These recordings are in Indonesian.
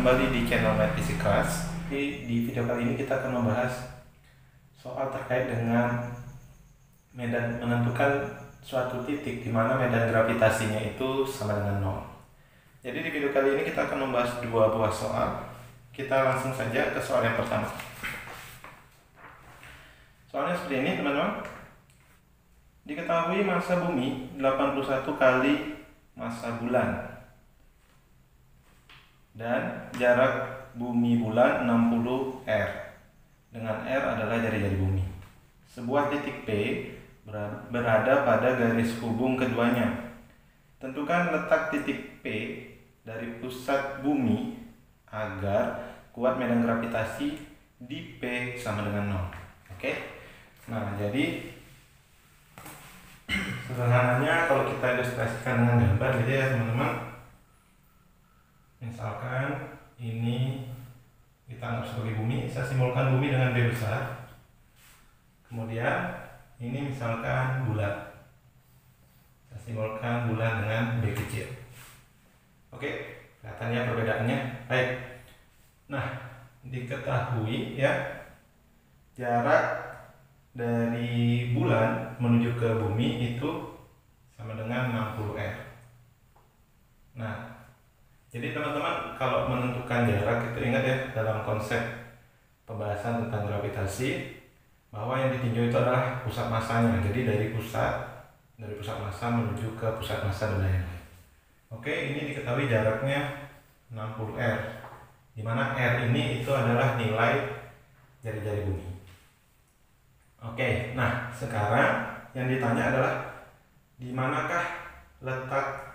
kembali di channel Math Easy Class. Di video kali ini kita akan membahas soal terkait dengan menentukan suatu titik di mana medan gravitasinya itu sama dengan 0. Jadi di video kali ini kita akan membahas dua buah soal. Kita langsung saja ke soal yang pertama. Soalnya seperti ini, teman-teman. Diketahui massa bumi 81 kali massa bulan dan jarak bumi bulan 60 R, dengan R adalah jari-jari bumi. Sebuah titik P berada pada garis hubung keduanya. Tentukan letak titik P dari pusat bumi agar kuat medan gravitasi di P sama dengan 0. Oke. Nah, jadi sederhananya kalau kita ilustrasikan dengan gambar gitu ya, teman-teman. Misalkan ini kita anggap sebagai bumi, saya simbolkan bumi dengan B besar. Kemudian ini misalkan bulan, saya simbolkan bulan dengan B kecil. Oke, kelihatannya perbedaannya. Baik. Nah, diketahui ya, jarak dari bulan menuju ke bumi itu sama dengan 60 R. Nah, jadi teman-teman kalau menentukan jarak itu ingat ya, dalam konsep pembahasan tentang gravitasi bahwa yang ditinjau itu adalah pusat massanya. Jadi dari pusat massa menuju ke pusat massa dan lain-lain. Oke, ini diketahui jaraknya 60 R, di mana R ini itu adalah nilai jari-jari bumi. Oke, nah sekarang yang ditanya adalah di manakah letak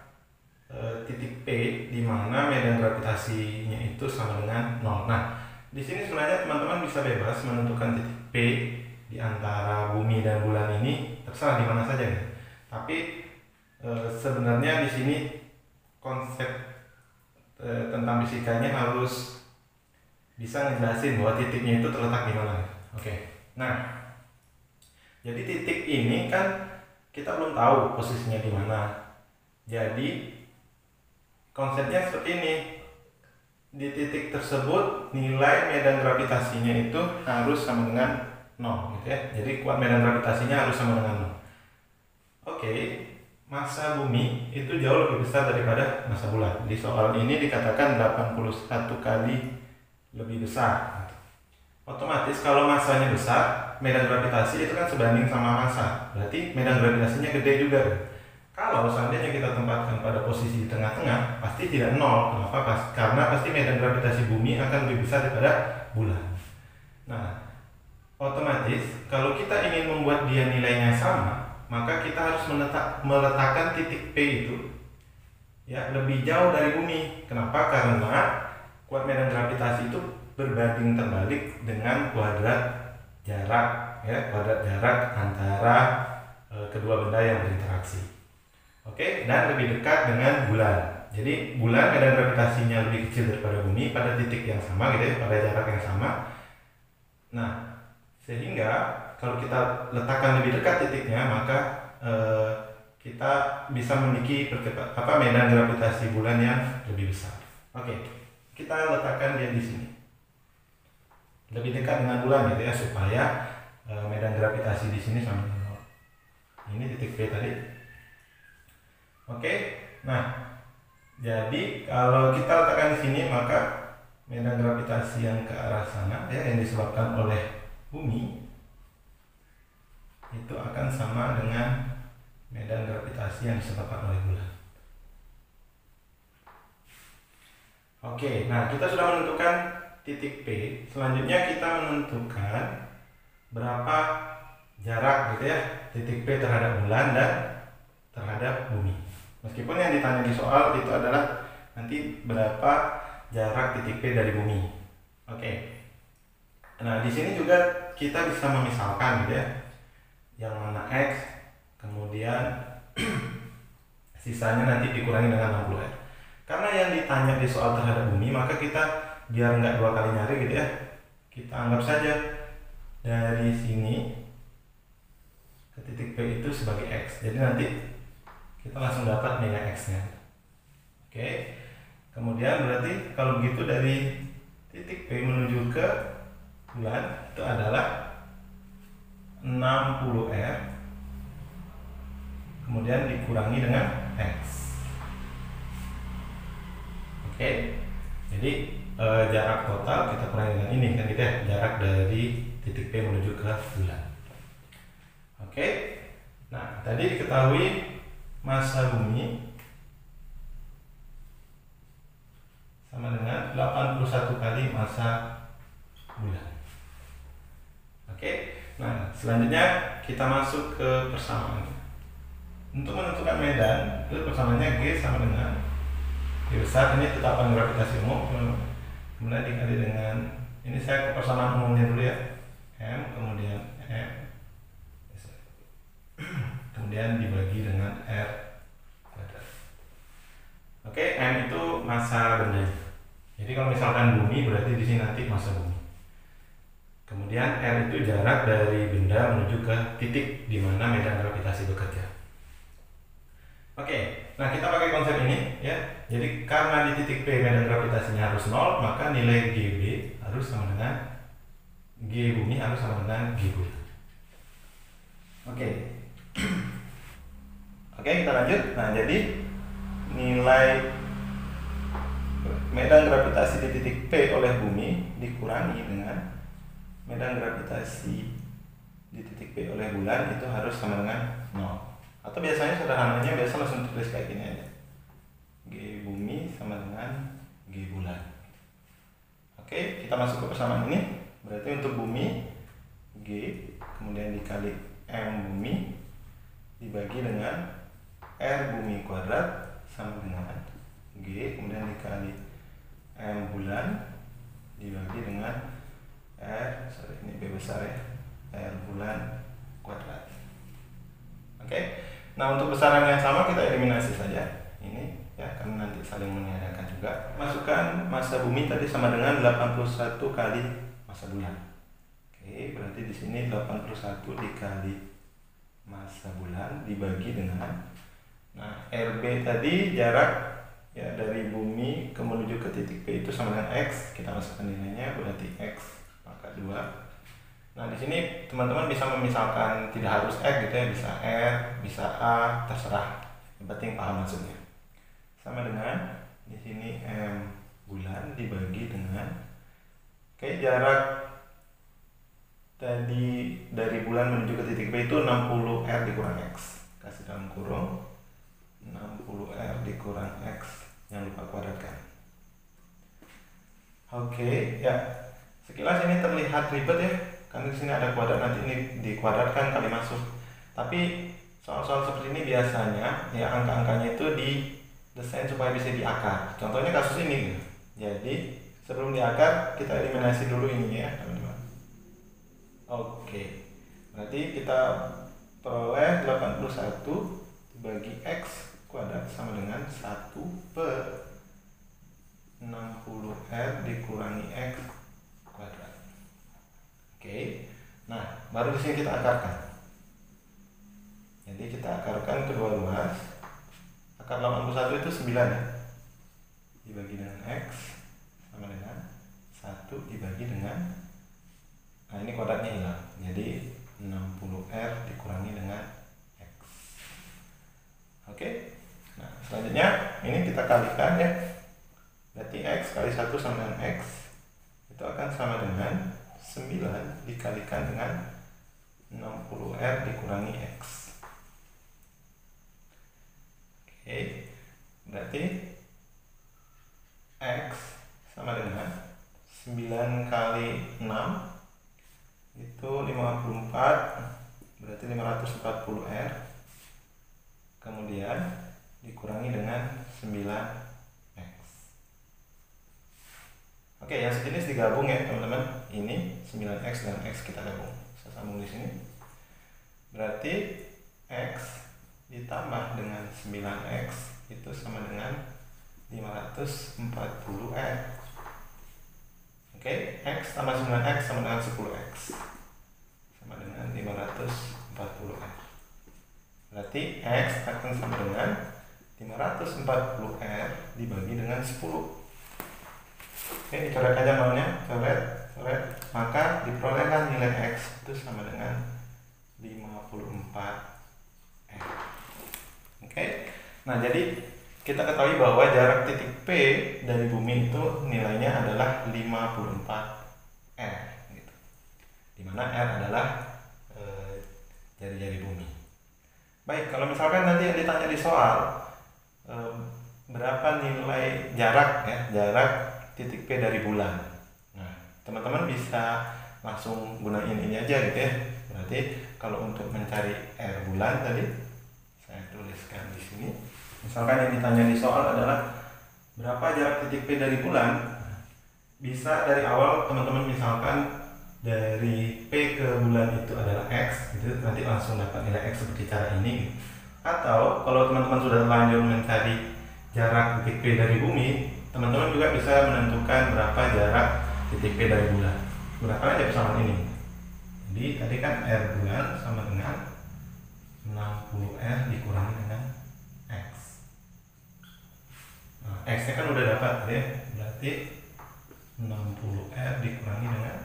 titik P di mana medan gravitasinya itu sama dengan 0. Nah, di sini sebenarnya teman-teman bisa bebas menentukan titik P di antara bumi dan bulan ini, terserah di mana saja ya. Tapi sebenarnya di sini konsep tentang fisikanya harus bisa ngejelasin bahwa titiknya itu terletak di mana. Oke. Nah, jadi titik ini kan kita belum tahu posisinya di mana. Jadi konsepnya seperti ini. Di titik tersebut nilai medan gravitasinya itu harus sama dengan 0 gitu ya. Jadi kuat medan gravitasinya harus sama dengan 0. Oke, massa bumi itu jauh lebih besar daripada massa bulan. Di soal ini dikatakan 81 kali lebih besar. Otomatis kalau massanya besar, medan gravitasi itu kan sebanding sama massa. Berarti medan gravitasinya gede juga. Kalau seandainya kita tempatkan pada posisi di tengah-tengah, pasti tidak 0. Kenapa? Karena pasti medan gravitasi bumi akan lebih besar daripada bulan. Nah, otomatis kalau kita ingin membuat dia nilainya sama, maka kita harus meletakkan titik P itu ya lebih jauh dari bumi. Kenapa? Karena kuat medan gravitasi itu berbanding terbalik dengan kuadrat jarak ya, kuadrat jarak antara kedua benda yang berinteraksi. Oke, dan lebih dekat dengan bulan. Jadi bulan medan gravitasinya lebih kecil daripada bumi pada titik yang sama gitu ya, pada jarak yang sama. Nah, sehingga kalau kita letakkan lebih dekat titiknya, maka kita bisa memiliki medan gravitasi bulan yang lebih besar. Oke, kita letakkan dia di sini. Lebih dekat dengan bulan gitu ya, supaya medan gravitasi di sini sama dengan 0. Ini titik P tadi. Oke, nah jadi kalau kita letakkan di sini, maka medan gravitasi yang ke arah sana ya, yang disebabkan oleh bumi itu akan sama dengan medan gravitasi yang disebabkan oleh bulan. Oke, nah kita sudah menentukan titik P. Selanjutnya kita menentukan berapa jarak gitu ya titik P terhadap bulan dan terhadap bumi. Meskipun yang ditanya di soal itu adalah nanti berapa jarak titik P dari bumi. Oke. Nah, di sini juga kita bisa memisalkan gitu ya. Yang mana X, kemudian sisanya nanti dikurangi dengan 60 R. Karena yang ditanya di soal terhadap bumi, maka kita biar nggak dua kali nyari gitu ya, kita anggap saja dari sini ke titik P itu sebagai X. Jadi nanti kita langsung dapat nilai X nya. Oke. Kemudian berarti kalau begitu dari titik P menuju ke bulan itu adalah 60R, kemudian dikurangi dengan X. Oke, jadi jarak total kita kurangi dengan ini kan gitu ya, jarak dari titik P menuju ke bulan. Oke, nah tadi diketahui massa bumi sama dengan 81 kali massa bulan. Oke, nah selanjutnya kita masuk ke persamaan. Untuk menentukan medan itu persamaannya G sama dengan G besar, ini tetapan gravitasi umum, kemudian dikali dengan, ini saya ke persamaan umumnya dulu ya, M kemudian M kemudian dibagi dengan R kuadrat. Oke, M itu massa benda. Jadi kalau misalkan bumi berarti di sini nanti massa bumi. Kemudian R itu jarak dari benda menuju ke titik di mana medan gravitasi bekerja. Oke, nah kita pakai konsep ini ya. Jadi karena di titik P medan gravitasinya harus 0, maka nilai GB harus sama dengan G bumi harus sama dengan G bulan. Oke. Oke, kita lanjut. Nah, jadi nilai medan gravitasi di titik P oleh bumi dikurangi dengan medan gravitasi di titik P oleh bulan itu harus sama dengan 0. Atau biasanya sederhananya biasa langsung tulis kayak gini aja. G bumi sama dengan G bulan. Oke, kita masuk ke persamaan ini. Berarti untuk bumi G kemudian dikali M bumi dibagi dengan R bumi kuadrat sama dengan G kemudian dikali M bulan dibagi dengan ini B besar ya, R bulan kuadrat. Oke, nah untuk besaran yang sama kita eliminasi saja ini ya, karena nanti saling meniadakan juga. Masukkan massa bumi tadi sama dengan 81 kali massa bulan. Oke, berarti di sini 81 dikali massa bulan dibagi dengan, nah RB tadi jarak ya dari bumi ke menuju ke titik P itu sama dengan X. Kita masukkan nilainya berarti X pangkat 2. Nah di sini teman-teman bisa memisalkan tidak harus X gitu ya, bisa R, bisa A, terserah. Yang penting paham maksudnya. Sama dengan di sini M bulan dibagi dengan, oke, jarak tadi dari bulan menuju ke titik P itu 60R dikurang X. Kasih dalam kurung 60R dikurang X, jangan lupa kuadratkan. Oke, ya. Sekilas ini terlihat ribet ya, kan di sini ada kuadrat, nanti ini dikuadratkan kali masuk. Tapi soal-soal seperti ini biasanya ya angka-angkanya itu didesain supaya bisa diakar. Contohnya kasus ini. Jadi sebelum diakar kita eliminasi dulu ini ya, teman-teman. Oke. Berarti kita peroleh 81 bagi X kuadrat sama dengan 1 per 60R dikurangi X kuadrat. Oke. Nah, baru di sini kita akarkan. Jadi kita akarkan kedua ruas. Akar 81 itu 9 ya. Dibagi dengan X sama dengan 1 dibagi dengan, nah ini kuadratnya hilang. Jadi 60R dikurangi dengan X. Oke. Nah, selanjutnya ini kita kalikan ya. Berarti X kali 1 sama dengan X itu akan sama dengan 9 dikalikan dengan 60R dikurangi X. Oke, berarti X sama dengan 9 kali 6 itu 54, berarti 540R kemudian dikurangi dengan 9X. Oke, yang sejenis digabung ya teman-teman. Ini 9X dan X kita gabung. Saya sambung di sini. Berarti X ditambah dengan 9X itu sama dengan 540R. Oke, X tambah 9X sama dengan 10X sama dengan 540R. Berarti X akan sama dengan 540R dibagi dengan 10. Oke, dicoret aja nolnya, coret. Maka diperolehkan nilai X itu sama dengan 54R. Oke. Nah, jadi kita ketahui bahwa jarak titik P dari bumi itu nilainya adalah 54R gitu. Dimana R adalah jari-jari bumi. Baik, kalau misalkan nanti yang ditanya di soal berapa nilai jarak titik P dari bulan. Nah, teman-teman bisa langsung gunain ini aja gitu ya. Berarti kalau untuk mencari R bulan tadi saya tuliskan di sini. Misalkan yang ditanya di soal adalah berapa jarak titik P dari bulan. Bisa dari awal teman-teman misalkan dari P ke bulan itu adalah X, gitu, nanti langsung dapat nilai X seperti cara ini. Atau kalau teman-teman sudah lanjut mencari jarak titik P dari bumi, teman-teman juga bisa menentukan berapa jarak titik P dari bulan. Gunakan aja persamaan ini. Jadi tadi kan R bulan sama dengan 60R dikurangi dengan X. Nah, X nya kan udah dapat ya, berarti 60R dikurangi dengan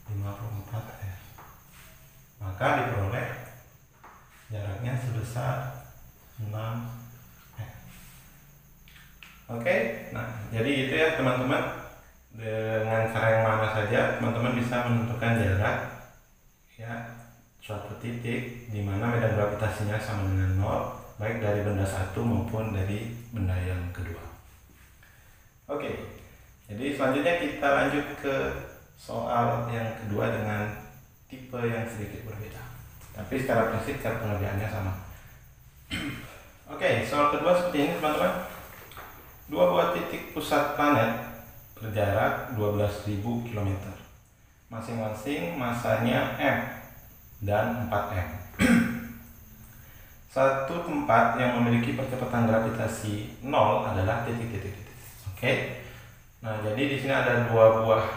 54R. Maka diperoleh jaraknya sebesar 6R. Oke, nah jadi itu ya teman-teman. Dengan cara yang mana saja teman-teman bisa menentukan jarak ya suatu titik di mana medan gravitasinya sama dengan 0, baik dari benda satu maupun dari benda yang kedua. Oke, jadi selanjutnya kita lanjut ke soal yang kedua dengan tipe yang sedikit berbeda, tapi secara prinsip cara pengerjaannya sama. Oke, soal kedua seperti ini teman-teman. Dua buah titik pusat planet berjarak 12.000 km. Masing-masing masanya M dan 4M. Satu tempat yang memiliki percepatan gravitasi 0 adalah titik-titik. Oke. Nah, jadi di sini ada dua buah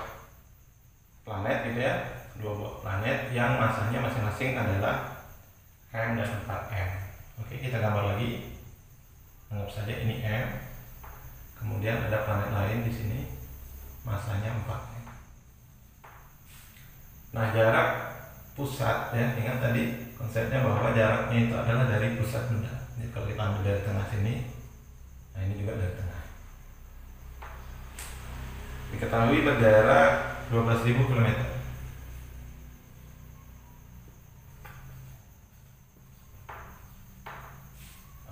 planet gitu ya. Dua buah planet yang masanya masing-masing adalah M dan 4M. Oke, kita gambar lagi. Anggap saja ini M. Kemudian ada planet lain di sini. Masanya 4M. Nah, jarak pusat ya, ingat tadi konsepnya bahwa jaraknya itu adalah dari pusat benda. Jadi kalau kita ambil dari tengah sini, nah ini juga dari tengah. Diketahui berjarak 12.000 km.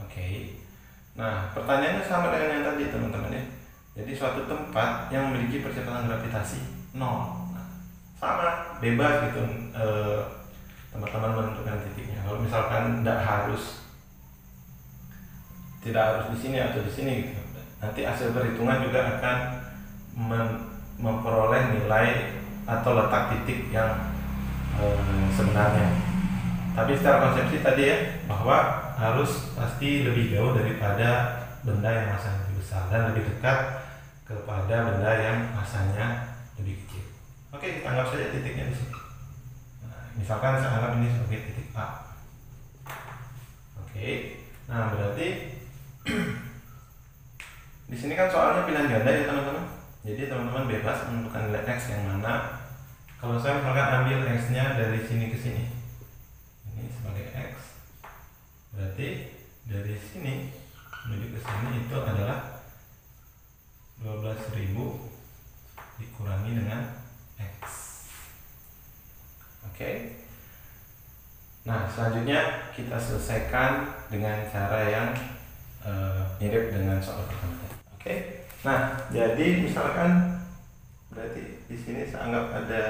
Oke. Nah, pertanyaannya sama dengan yang tadi teman-teman ya. Jadi suatu tempat yang memiliki percepatan gravitasi 0. Nah, sama, bebas gitu teman-teman menentukan titiknya. Kalau misalkan tidak harus di sini atau di sini gitu. Nanti hasil perhitungan juga akan memperoleh nilai atau letak titik yang sebenarnya. Tapi secara konsepsi tadi ya, bahwa harus pasti lebih jauh daripada benda yang masanya lebih besar dan lebih dekat kepada benda yang masanya lebih kecil. Oke, kita anggap saja titiknya di sini. Nah, misalkan saya anggap ini sebagai titik A. Oke, nah berarti di sini kan soalnya pilihan ganda ya teman-teman. Jadi teman-teman bebas menentukan nilai X yang mana. Kalau saya misalkan ambil X-nya dari sini ke sini, ini sebagai X, berarti dari sini menuju ke sini itu adalah 12.000 dikurangi dengan X. Oke. Nah, selanjutnya kita selesaikan dengan cara yang mirip dengan soal pertama. Oke. Nah, jadi misalkan berarti di sini saya anggap ada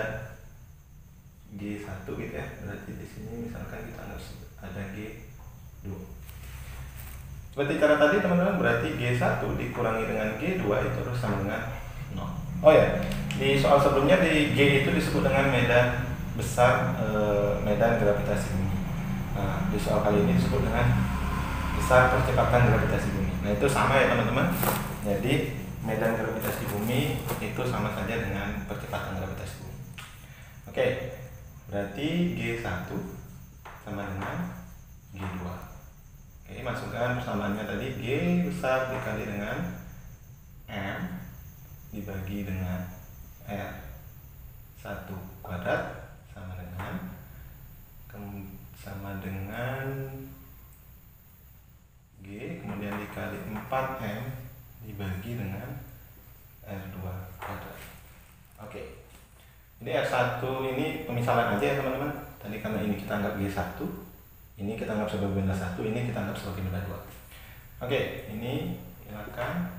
G1 gitu ya. Berarti di sini misalkan kita anggap ada G2. Seperti cara tadi teman-teman, berarti G1 dikurangi dengan G2 itu harus sama dengan 0. Oh ya, di soal sebelumnya di G itu disebut dengan medan besar, medan gravitasi bumi. Nah, di soal kali ini disebut dengan besar percepatan gravitasi bumi. Nah, itu sama ya teman-teman. Jadi medan gravitasi bumi itu sama saja dengan percepatan gravitasi bumi. Oke, berarti G1 sama dengan G2. Oke, masukkan persamaannya tadi, G besar dikali dengan M dibagi dengan R1 kuadrat sama dengan G, kemudian dikali 4M dibagi dengan R2 kuadrat. Oke, jadi R1 ini pemisalan aja ya teman-teman. Tadi karena ini kita anggap G1, ini kita anggap sebagai benda 1, ini kita anggap sebagai benda 2. Oke, ini hilangkan.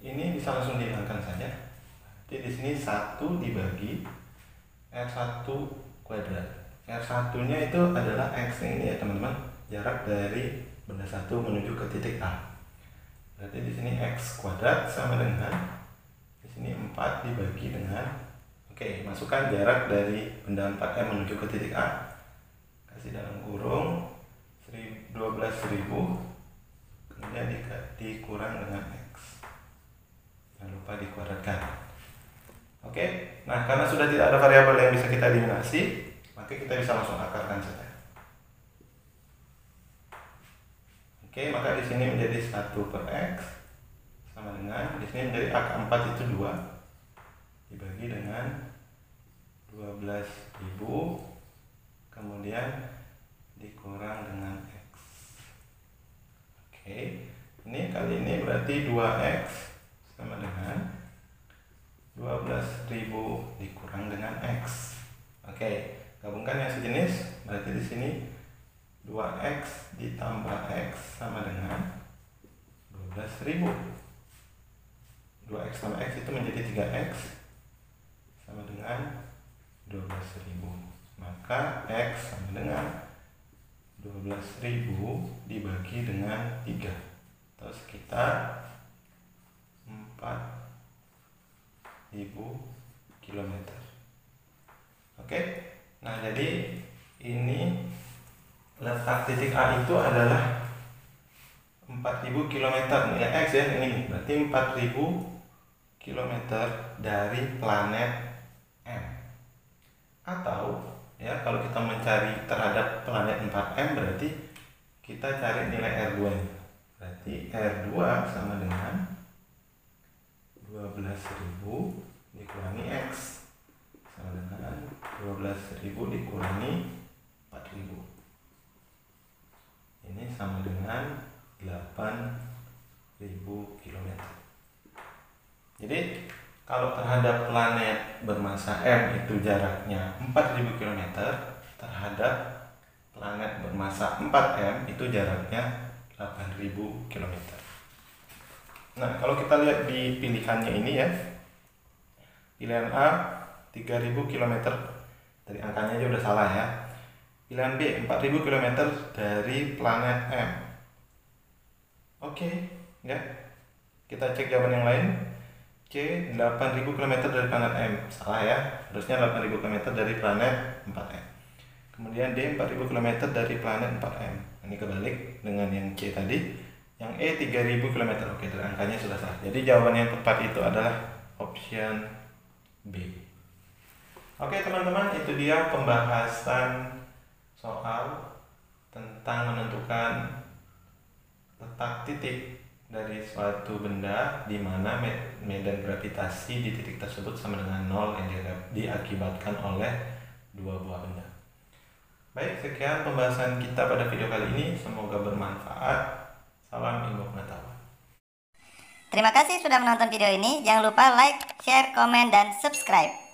Ini bisa langsung dihilangkan saja. Jadi di sini 1 dibagi R1 kuadrat. R1-nya itu adalah X ini ya teman-teman, jarak dari benda 1 menuju ke titik A. Berarti di sini X kuadrat sama dengan di sini 4 dibagi dengan, oke, masukkan jarak dari benda 4M menuju ke titik A. Kasih dalam kurung 12.000, kemudian dikurang dengan X. Jangan lupa dikuadratkan. Oke, nah karena sudah tidak ada variabel yang bisa kita eliminasi, maka kita bisa langsung akarkan saja. Oke, maka di sini menjadi 1 per X sama dengan, di sini menjadi angka 4 itu 2 dibagi dengan 12.000, kemudian dikurang dengan X. Oke, ini kali ini berarti 2X sama dengan 12.000 dikurang dengan X. Oke, gabungkan yang sejenis, berarti di sini 2X ditambah X sama dengan 12.000. 2X tambah X itu menjadi 3X sama dengan 12.000. Maka X sama dengan 12.000 dibagi dengan 3, atau sekitar 4.000 km. Oke, nah jadi ini letak titik A itu adalah 4.000 km nilai X ya, ini berarti 4.000 km dari planet M. Atau ya, kalau kita mencari terhadap planet 4M berarti kita cari nilai R2 nya. Berarti R2 sama dengan 12.000 dikurangi X sama dengan 12.000 dikurangi 4.000. Ini sama dengan 8.000 km. Jadi kalau terhadap planet bermasa M itu jaraknya 4.000 km, terhadap planet bermasa 4M itu jaraknya 8.000 km. Nah, kalau kita lihat di pilihannya ini ya, pilihan A 3.000 km, dari angkanya aja udah salah ya. Pilihan B 4.000 km dari planet M. Oke, ya. Kita cek jawaban yang lain. C 8.000 km dari planet M. Salah ya, harusnya 8.000 km dari planet 4M. Kemudian D 4.000 km dari planet 4M. Ini kebalik dengan yang C tadi. Yang E 3.000 km. Oke, dari angkanya sudah salah. Jadi jawaban yang tepat itu adalah option B. Oke teman-teman, itu dia pembahasan soal tentang menentukan letak titik dari suatu benda di mana medan gravitasi di titik tersebut sama dengan 0 yang diakibatkan oleh dua buah benda. Baik, sekian pembahasan kita pada video kali ini. Semoga bermanfaat. Salam ilmu pengetahuan. Terima kasih sudah menonton video ini. Jangan lupa like, share, komen, dan subscribe.